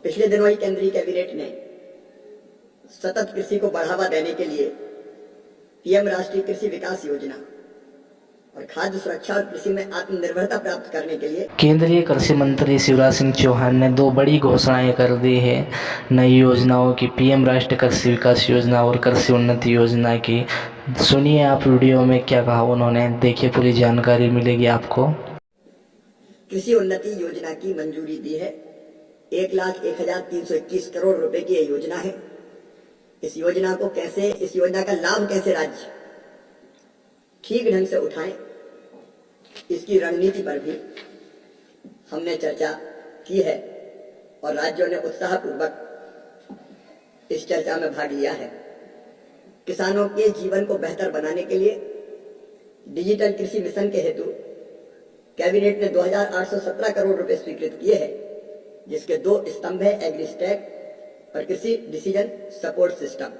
पिछले दिनों ही केंद्रीय कैबिनेट ने सतत कृषि को बढ़ावा देने के लिए पीएम राष्ट्रीय कृषि विकास योजना और खाद्य सुरक्षा और कृषि में आत्मनिर्भरता प्राप्त करने के लिए केंद्रीय कृषि मंत्री शिवराज सिंह चौहान ने दो बड़ी घोषणाएं कर दी है नई योजनाओं की, पीएम राष्ट्रीय कृषि विकास योजना और कृषि उन्नति योजना की। सुनिए आप वीडियो में क्या कहा उन्होंने, देखिए पूरी जानकारी मिलेगी आपको। कृषि उन्नति योजना की मंजूरी दी है। 1,01,321 करोड़ रुपए की यह योजना है। इस योजना का लाभ कैसे राज्य ठीक ढंग से उठाएं, इसकी रणनीति पर भी हमने चर्चा की है और राज्यों ने उत्साहपूर्वक इस चर्चा में भाग लिया है। किसानों के जीवन को बेहतर बनाने के लिए डिजिटल कृषि मिशन के हेतु कैबिनेट ने 2,817 करोड़ रुपए स्वीकृत किए हैं, जिसके दो स्तंभ है, एग्रीस्टैक और कृषि डिसीजन सपोर्ट सिस्टम।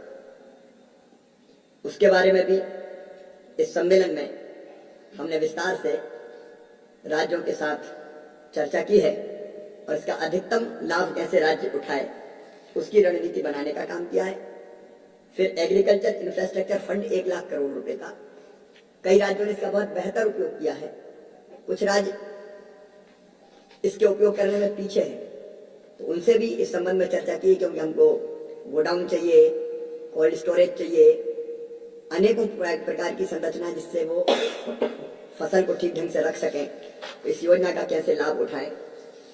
उसके बारे में भी इस सम्मेलन में हमने विस्तार से राज्यों के साथ चर्चा की है और इसका अधिकतम लाभ कैसे राज्य उठाए, उसकी रणनीति बनाने का काम किया है। फिर agriculture infrastructure fund 1 lakh crore रुपए का, कई राज्यों ने इसका बहुत बेहतर उपयोग किया है, कुछ राज्य इसके उपयोग करने में पीछे हैं, तो उनसे भी इस संबंध में चर्चा की, क्योंकि हमको गोडाउन चाहिए, कोल्ड स्टोरेज चाहिए, अनेकों प्रकार की संरचना जिससे वो फसल को ठीक ढंग से रख सकें। इस योजना का कैसे लाभ उठाएं,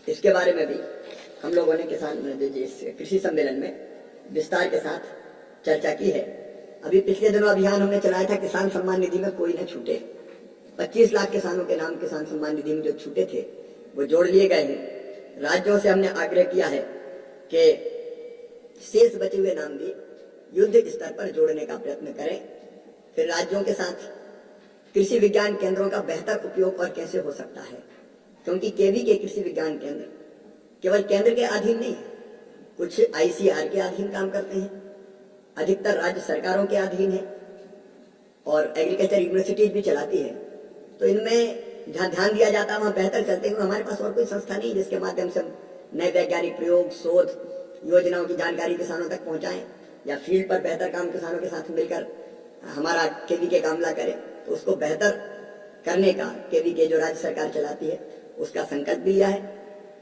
इसके बारे में भी हम लोगों ने कृषि सम्मेलन में विस्तार के साथ चर्चा की है। अभी पिछले दिनों अभियान हमने चलाया था, किसान सम्मान निधि में कोई न छूटे। 25 लाख किसानों के नाम किसान सम्मान निधि में जो छूटे थे वो जोड़ लिए गए हैं। राज्यों से हमने आग्रह किया है कि शेष बचे हुए नाम भी युद्ध स्तर पर जोड़ने का प्रयत्न करें। फिर राज्यों के साथ कृषि विज्ञान केंद्रों का बेहतर उपयोग और कैसे हो सकता है, क्योंकि केवी के कृषि विज्ञान केंद्र केवल केंद्र के अधीन नहीं है, कुछ आईसीआर के अधीन काम करते हैं, अधिकतर राज्य सरकारों के अधीन है और एग्रीकल्चर यूनिवर्सिटीज भी चलाती है। तो इनमें जहाँ ध्यान दिया जाता है वहाँ बेहतर चलते हुए हमारे पास और कोई संस्था नहीं जिसके माध्यम से नए वैज्ञानिक प्रयोग, शोध, योजनाओं की जानकारी किसानों तक पहुंचाएं या फील्ड पर बेहतर काम किसानों के साथ मिलकर हमारा केवीके का अमला करे। तो उसको बेहतर करने का केवीके जो राज्य सरकार चलाती है उसका संकल्प भी लिया है।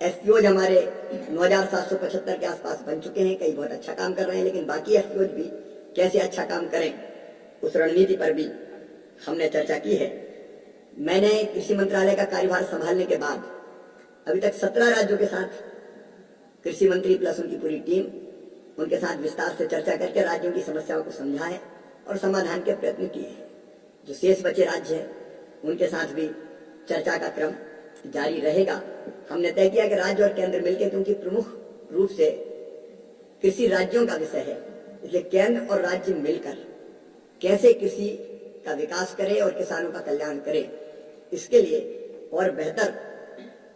एफपीओज हमारे 9,775 के आसपास बन चुके हैं, कई बहुत अच्छा काम कर रहे हैं, लेकिन बाकी एफपीओज भी कैसे अच्छा काम करें उस रणनीति पर भी हमने चर्चा की है। मैंने कृषि मंत्रालय का कार्यभार संभालने के बाद अभी तक 17 राज्यों के साथ कृषि मंत्री प्लस उनकी पूरी टीम, उनके साथ विस्तार से चर्चा करके राज्यों की समस्याओं को समझा है और समाधान के प्रयत्न किए हैं। जो शेष बचे राज्य हैं उनके साथ भी चर्चा का क्रम जारी रहेगा। हमने तय किया कि राज्य और केंद्र मिलकर, क्योंकि प्रमुख रूप से कृषि राज्यों का विषय है, इसलिए केंद्र और राज्य मिलकर कैसे कृषि का विकास करें और किसानों का कल्याण करें, इसके लिए और बेहतर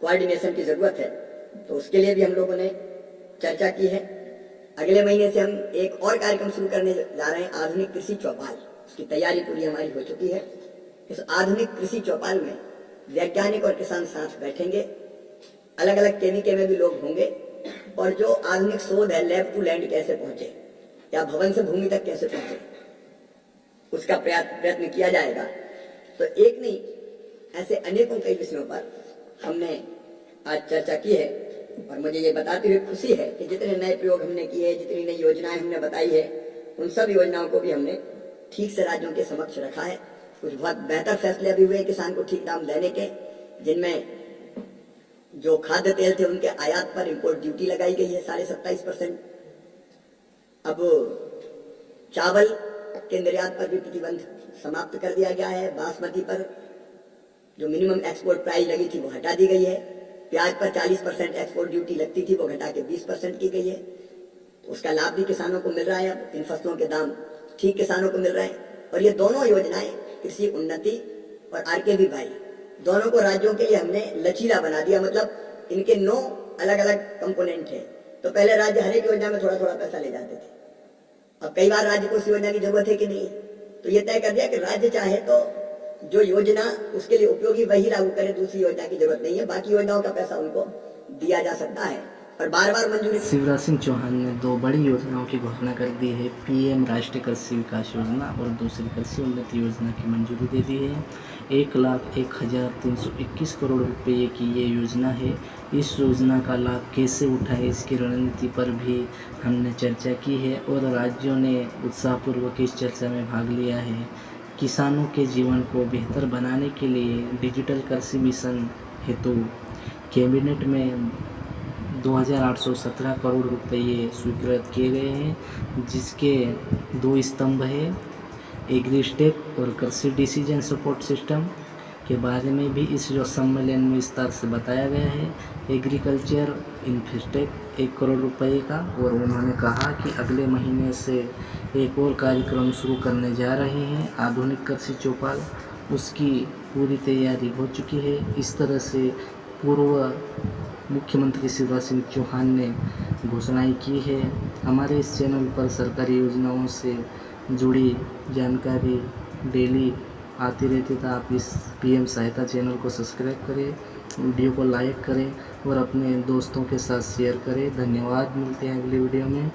कोऑर्डिनेशन की जरूरत है। तो उसके लिए भी हम लोगों ने चर्चा की है। अगले महीने से हम एक और कार्यक्रम शुरू करने जा रहे हैं, आधुनिक कृषि चौपाल। उसकी तैयारी पूरी हमारी हो चुकी है। इस आधुनिक कृषि चौपाल में वैज्ञानिक और किसान साथ बैठेंगे, अलग अलग केवीके में भी लोग होंगे, और जो आधुनिक शोध है, लैब टू लैंड कैसे पहुंचे या भवन से भूमि तक कैसे पहुंचे, उसका प्रयत्न किया जाएगा। तो एक नहीं, ऐसे अनेकों कई विषयों पर हमने आज चर्चा की है और मुझे ये बताते हुए खुशी है कि जितने नए प्रयोग हमने किए, जितनी नई योजनाएं हमने बताई है, उन सब योजनाओं को भी हमने ठीक से राज्यों के समक्ष रखा है। कुछ बहुत बेहतर फैसले भी हुए किसान को ठीक दाम देने के, जिनमें जो खाद्य तेल थे उनके आयात पर इंपोर्ट ड्यूटी लगाई गई है 27.5%। अब चावल के निर्यात पर भी प्रतिबंध समाप्त कर दिया गया है। बासमती पर जो मिनिमम एक्सपोर्ट प्राइस लगी थी वो हटा दी गई है। प्याज पर 40% एक्सपोर्ट ड्यूटी लगती थी, वो घटा के 20% की गई है। उसका लाभ भी किसानों को मिल रहा है। अब इन फसलों के दाम ठीक किसानों को मिल रहे हैं। और ये दोनों योजनाएं, कृषि उन्नति और आरकेवी भाई, दोनों को राज्यों के लिए हमने लचीला बना दिया। मतलब इनके 9 अलग अलग कंपोनेंट है। तो पहले राज्य हर एक योजना में थोड़ा थोड़ा पैसा ले जाते थे, अब कई बार राज्य को उस योजना की जरूरत है कि नहीं, तो ये तय कर दिया कि राज्य चाहे तो जो योजना उसके लिए उपयोगी वही लागू करे, दूसरी योजना की जरूरत नहीं है, बाकी योजनाओं का पैसा उनको दिया जा सकता है। और बार बार मंजूरी। शिवराज सिंह चौहान ने 2 बड़ी योजनाओं की घोषणा कर दी है। पीएम राष्ट्रीय कृषि विकास योजना और दूसरी कृषि उन्नति योजना की मंजूरी दे दी है। 1,01,321 करोड़ रुपये की ये योजना है। इस योजना का लाभ कैसे उठाए, इसकी रणनीति पर भी हमने चर्चा की है और राज्यों ने उत्साहपूर्वक इस चर्चा में भाग लिया है। किसानों के जीवन को बेहतर बनाने के लिए डिजिटल कृषि मिशन हेतु कैबिनेट में 2,817 करोड़ रुपये स्वीकृत किए गए हैं, जिसके 2 स्तंभ हैं। एग्रीस्टेक और कृषि डिसीजन सपोर्ट सिस्टम के बारे में भी इस सम्मेलन में विस्तार से बताया गया है। एग्रीकल्चर इन्फ्रास्ट्रक्चर 1 करोड़ रुपये का, और उन्होंने कहा कि अगले महीने से एक और कार्यक्रम शुरू करने जा रहे हैं, आधुनिक कृषि चौपाल। उसकी पूरी तैयारी हो चुकी है। इस तरह से पूर्व मुख्यमंत्री शिवराज सिंह चौहान ने घोषणाएं की है। हमारे इस चैनल पर सरकारी योजनाओं से जुड़ी जानकारी डेली आती रहती है, तो आप इस पीएम सहायता चैनल को सब्सक्राइब करें, वीडियो को लाइक करें और अपने दोस्तों के साथ शेयर करें। धन्यवाद, मिलते हैं अगली वीडियो में।